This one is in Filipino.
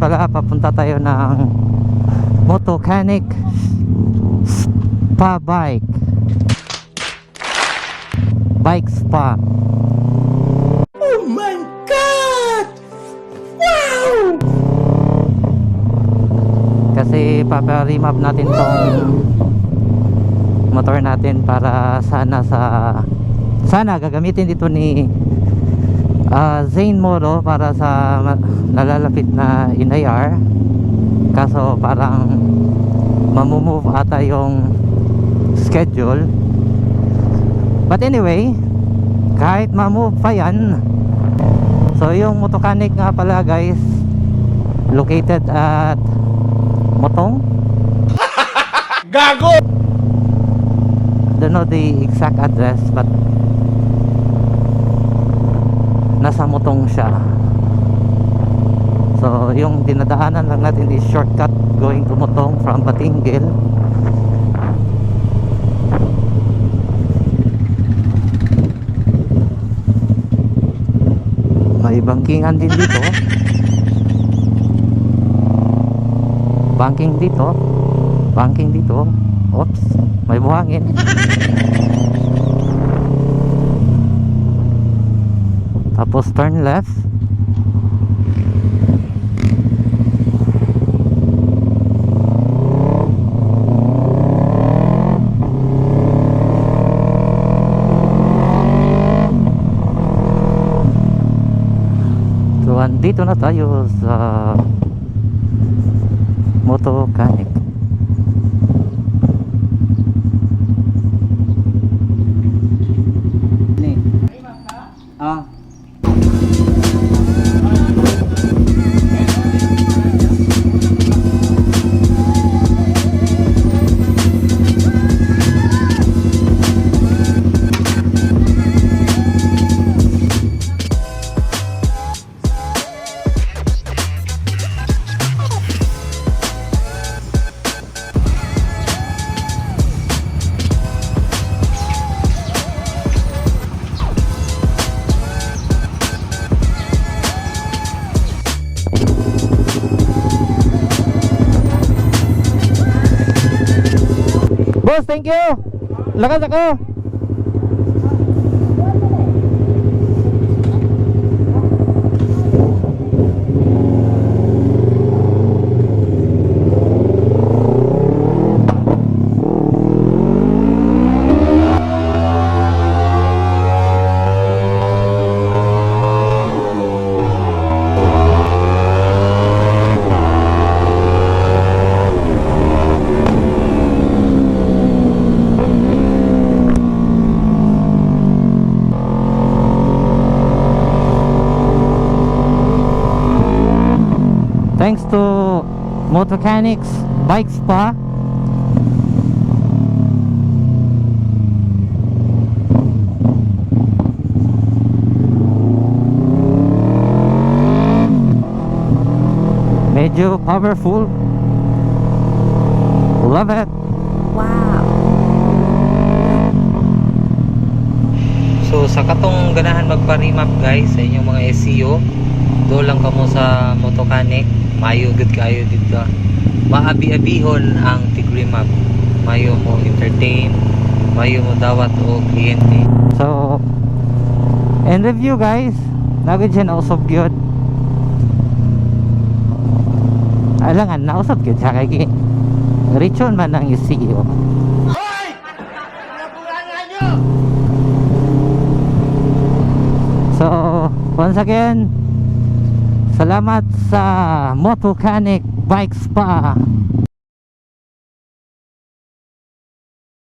pala, papunta tayo ng Motocanic Spa Bike Spa. Oh my God! Wow! Kasi papa-remap natin tong motor natin para sana gagamitin dito ni Zane Moro para sa nalalapit na INAIR. Kaso parang mamumove ata yung schedule. But anyway, kahit mamove pa yan, so yung Motocanic nga pala guys, located at Motong. Gago! Don't know the exact address, but nasa Motong siya. So yung dinadaanan lang natin is shortcut going to Motong from Batingil. May bangkingan din dito. Banking dito. Oops, may buhangin. Tapos turn left. So andito na tayo sa Motocanic. Boss, thank you. Lakas ako. Thanks to Motocanics Bike Spa. Medyo powerful. Love it. Wow. So sa katong ganahan magpa-remap guys sa inyong mga SEO, do lang kamo sa Motocanic. Mayo gud kayo dito. Maabi-abihon ang tig-remap. Mayo mo entertain, mayo mo dawat o kliyente. So in review guys, nagud siya nausab gyud. Alangan nausab gyud siya kay Richon man ang CEO. Hoy! Nabulangan nyo! So once again, salamat sa Motocanic Bike Spa.